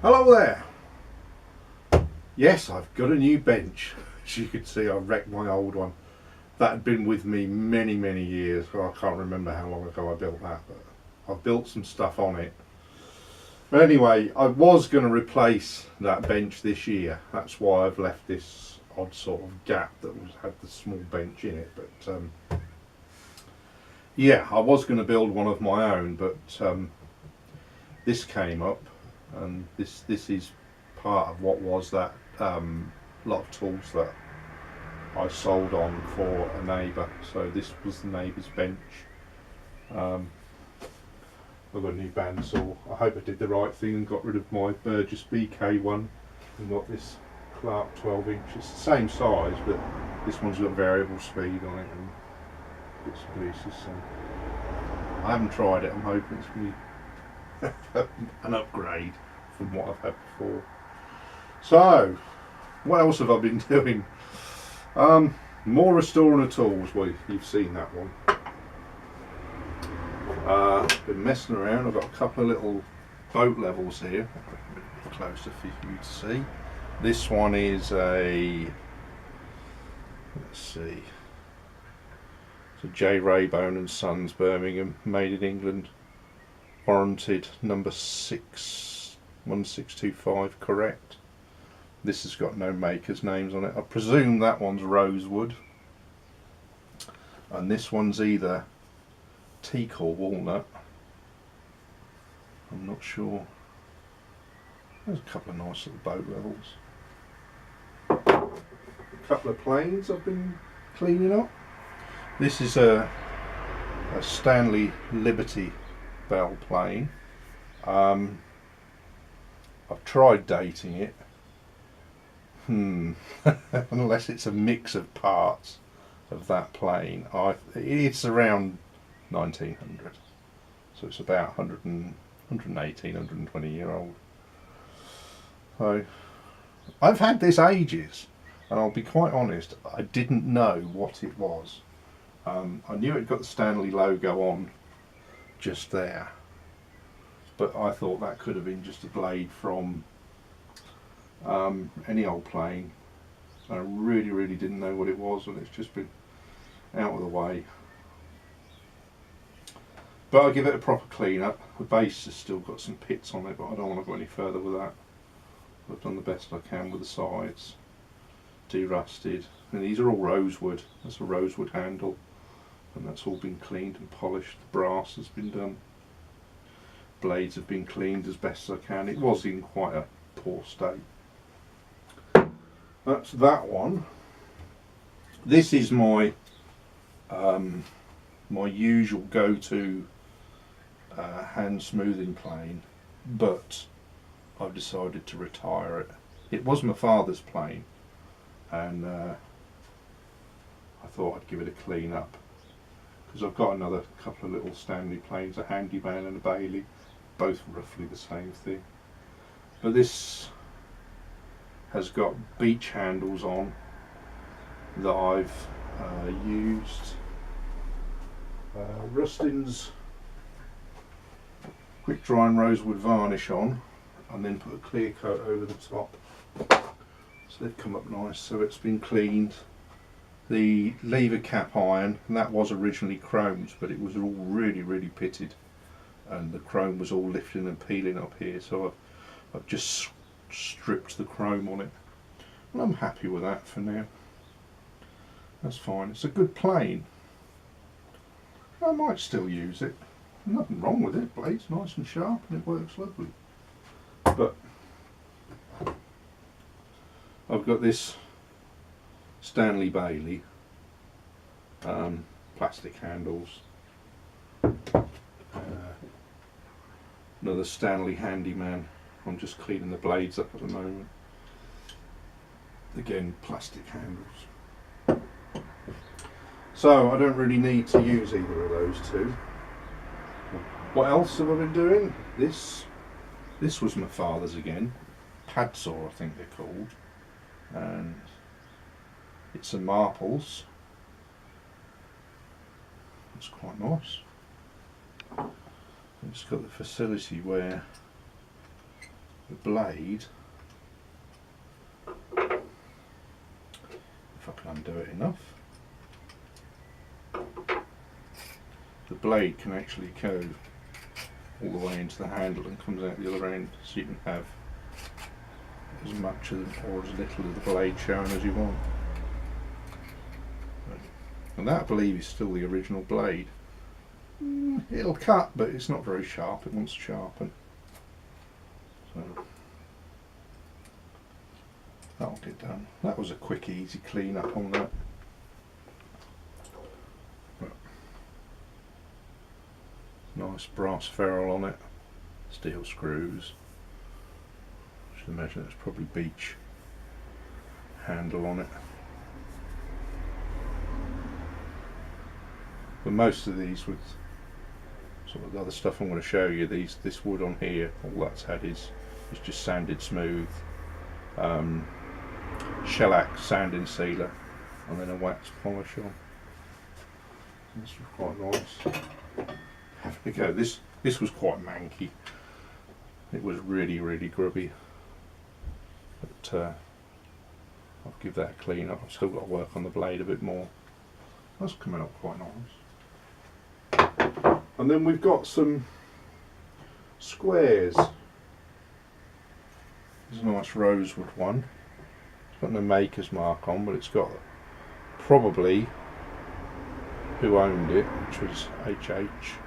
Hello there. Yes, I've got a new bench. As you can see, I wrecked my old one. That had been with me many years. Well, I can't remember how long ago I built that, but I've built some stuff on it. But anyway, I was going to replace that bench this year. That's why I've left this odd sort of gap that had the small bench in it. But yeah, I was going to build one of my own, but this came up. And this is part of what was that lot of tools that I sold on for a neighbour. So this was the neighbour's bench. I've got a new bandsaw. I hope I did the right thing and got rid of my Burgess BK one and got this Clark 12 inch. It's the same size, but this one's got variable speed on it and bits and pieces. So I haven't tried it. I'm hoping it's going to be an upgrade from what I've had before. So what else have I been doing? More restoring the tools. Well, you've seen that one. Been messing around. I've got a couple of little boat levels here, a bit closer for you to see. This one is a, let's see, it's a J. Raybone and Sons, Birmingham, made in England, warranted, number 61625, correct. This has got no maker's names on it. I presume that one's rosewood, and this one's either teak or walnut. I'm not sure. There's a couple of nice little boat levels. A couple of planes I've been cleaning up. This is a Stanley Liberty Bell plane. I've tried dating it. Unless it's a mix of parts of that plane. It's around 1900, so it's about 118, 120 year old. So I've had this ages, and I'll be quite honest, I didn't know what it was. I knew it got the Stanley logo on just there, but I thought that could have been just a blade from any old plane. I really didn't know what it was, and it's just been out of the way. But I'll give it a proper clean up. The base has still got some pits on it, but I don't want to go any further with that. I've done the best I can with the sides, de-rusted, and these are all rosewood. That's a rosewood handle, and that's all been cleaned and polished. The brass has been done. Blades have been cleaned as best as I can. It was in quite a poor state. That's that one. This is my my usual go-to hand smoothing plane, but I've decided to retire it. It was my father's plane, and I thought I'd give it a clean up, because I've got another couple of little Stanley planes, a Handyman and a Bailey, both roughly the same thing. But this has got beach handles on that I've used Rustin's quick drying rosewood varnish on, and then put a clear coat over the top. So they've come up nice, so it's been cleaned. The lever cap iron, and that was originally chromed, but it was all really pitted, and the chrome was all lifting and peeling up here, so I've just stripped the chrome on it, and I'm happy with that for now. That's fine. It's a good plane. I might still use it. Nothing wrong with it. Blade's nice and sharp and it works lovely. But I've got this Stanley Bailey plastic handles, another Stanley Handyman. I'm just cleaning the blades up at the moment. Again, plastic handles. So I don't really need to use either of those two. What else have I been doing? This was my father's again. Pad saw, I think they're called. And it's some marples. It's quite nice. It's got the facility where the blade, if I can undo it enough, the blade can actually go all the way into the handle and comes out the other end, so you can have as much or as little of the blade showing as you want. And that, I believe, is still the original blade. It'll cut, but it's not very sharp. It wants to sharpen. So that'll get done. That was a quick, easy clean up on that. Nice brass ferrule on it, steel screws. I should imagine there's probably beech handle on it. But most of these, with sort of the other stuff I'm going to show you, this wood on here, all that's had is just sanded smooth, shellac sanding sealer, and then a wax polish on. This was quite nice. Have to go. This was quite manky. It was really grubby. But I'll give that a clean up. I've still got to work on the blade a bit more. That's coming up quite nice. And then we've got some squares. There's a nice rosewood one. It's got no maker's mark on, but it's got probably who owned it, which was HH.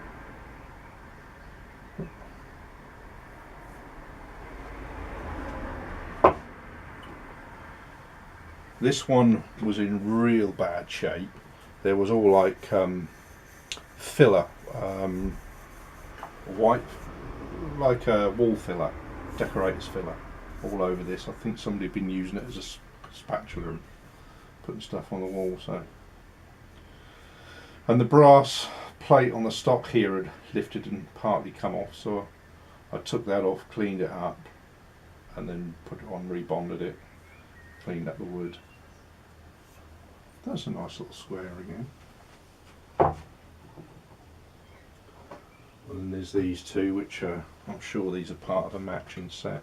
This one was in real bad shape. There was all like filler, white, like a wall filler, decorator's filler, all over this. I think somebody had been using it as a spatula and putting stuff on the wall. So, and the brass plate on the stock here had lifted and partly come off, so I took that off, cleaned it up, and then put it on, rebonded it, cleaned up the wood. That's a nice little square again. And then there's these two, which are, I'm sure these are part of a matching set.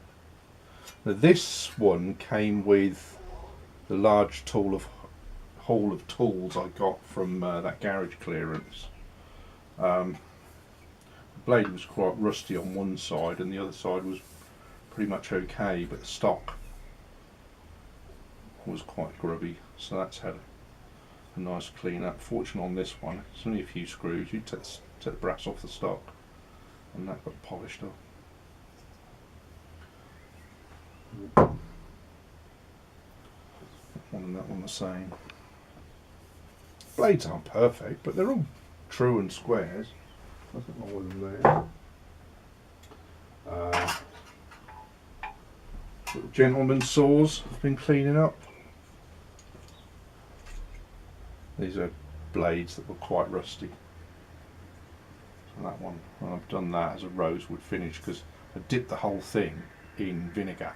Now this one came with the large haul of tools I got from that garage clearance. The blade was quite rusty on one side and the other side was pretty much okay, but the stock was quite grubby, so that's had a nice clean up. Fortunate on this one, it's only a few screws. You take the brass off the stock and that got polished up. That one and that one the same. Blades aren't perfect, but they're all true and squares. Nothing wrong with them there. Little gentleman's saws I've been cleaning up. These are blades that were quite rusty. So that one, and I've done that as a rosewood finish because I dipped the whole thing in vinegar.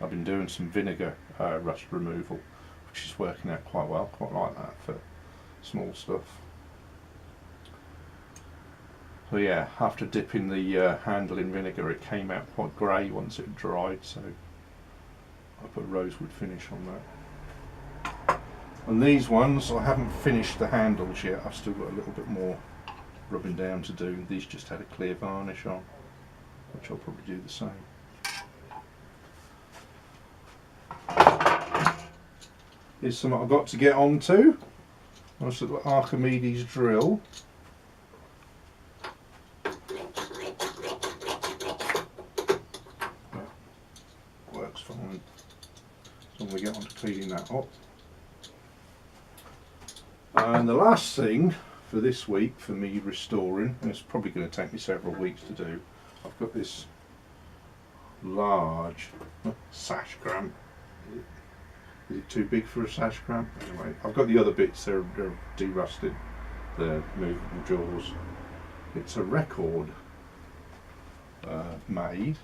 I've been doing some vinegar rust removal, which is working out quite well. Quite like that for small stuff. So yeah, after dipping the handle in vinegar, it came out quite grey once it dried. So I put rosewood finish on that. And these ones, I haven't finished the handles yet. I've still got a little bit more rubbing down to do. These just had a clear varnish on, which I'll probably do the same. Here's something I've got to get onto. Nice little Archimedes drill. Works fine. So we get on to cleaning that up. And the last thing for this week for me restoring, and it's probably going to take me several weeks to do, I've got this large sash cramp. Is it too big for a sash cramp? Anyway, I've got the other bits, they're derusted, the movable jaws. It's a record made.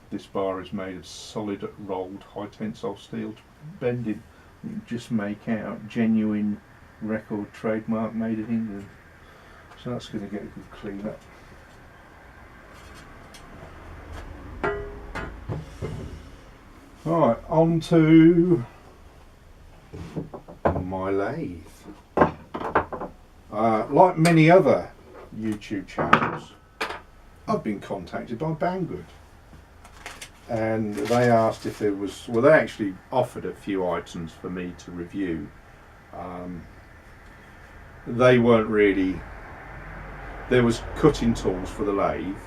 This bar is made of solid rolled high tensile steel bending. You can just make out genuine record trademark made in England. So that's going to get a good clean up. Alright, on to my lathe. Like many other YouTube channels, I've been contacted by Banggood. And they asked if there was, well, they actually offered a few items for me to review. They weren't really, there was cutting tools for the lathe,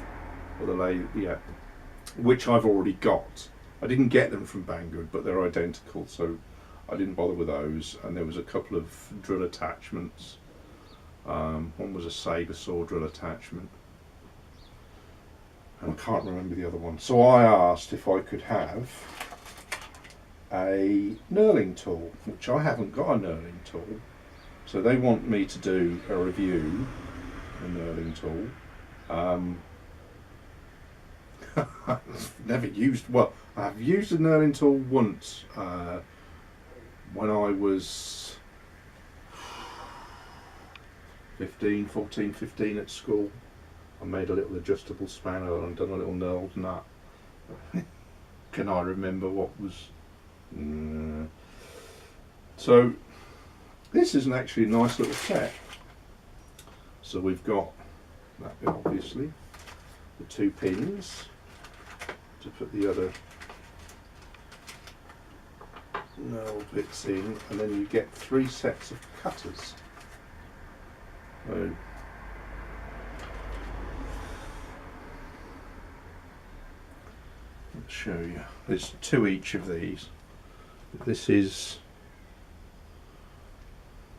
which I've already got. I didn't get them from Banggood, but they're identical, so I didn't bother with those. And there was a couple of drill attachments. One was a saber saw drill attachment, and I can't remember the other one. So I asked if I could have a knurling tool, which I haven't got a knurling tool. So they want me to do a review of a knurling tool. I've never used, well, I've used a knurling tool once when I was 14, 15 at school. I made a little adjustable spanner and done a little knurled nut. Can I remember what was... So this is actually a nice little set. So we've got that bit, obviously, the 2 pins to put the other knurled bits in, and then you get 3 sets of cutters. So let's show you. There's 2 each of these. This is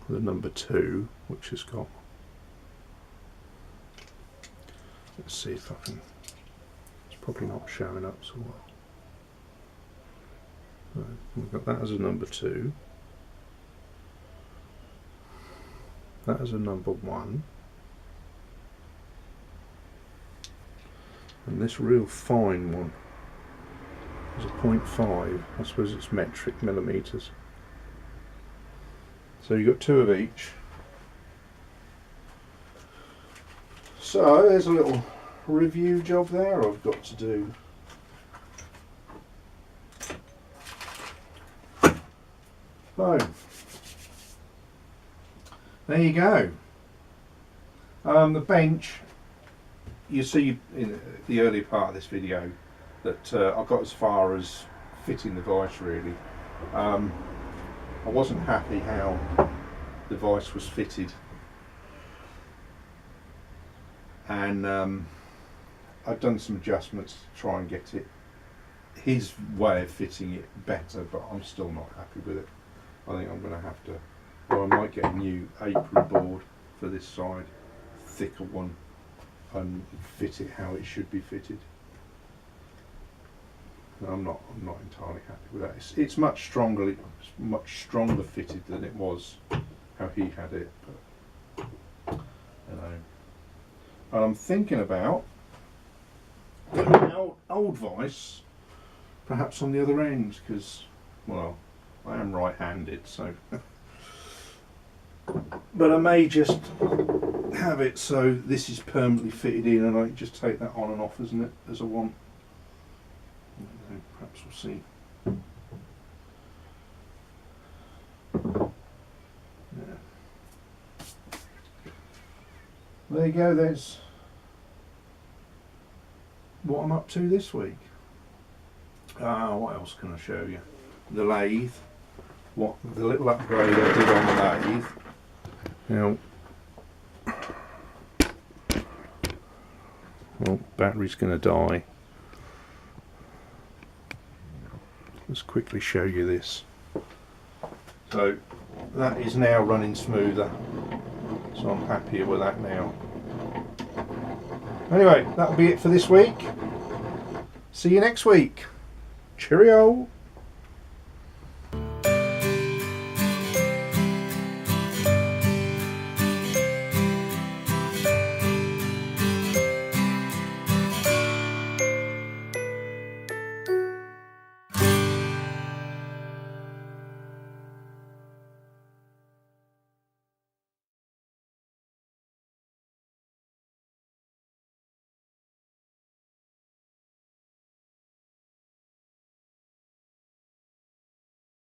the number 2, which has got, let's see if I can, it's probably not showing up so well. So we've got that as a number 2, that as a number 1, and this real fine one is a 0.5, I suppose it's metric millimetres. So you've got 2 of each. So there's a little review job there I've got to do. So there you go. The bench, you see in the early part of this video that I got as far as fitting the vise really. I wasn't happy how the vise was fitted, and I've done some adjustments to try and get it his way of fitting it better, but I'm still not happy with it. I think I'm going to have to, or I might get a new apron board for this side, thicker one, and fit it how it should be fitted. I'm not entirely happy with that. It's much stronger fitted than it was how he had it. But, you know, and I'm thinking about putting an old vise perhaps on the other end, because, well, I am right-handed, so. But I may just have it so this is permanently fitted in, and I can just take that on and off, isn't it, as I want. perhaps we'll see. Yeah. There you go, there's what I'm up to this week. What else can I show you? The lathe. What the little upgrade I did on the lathe. Now, well, battery's going to die. Let's quickly show you this. So that is now running smoother, so I'm happier with that now. Anyway, that'll be it for this week. See you next week. Cheerio!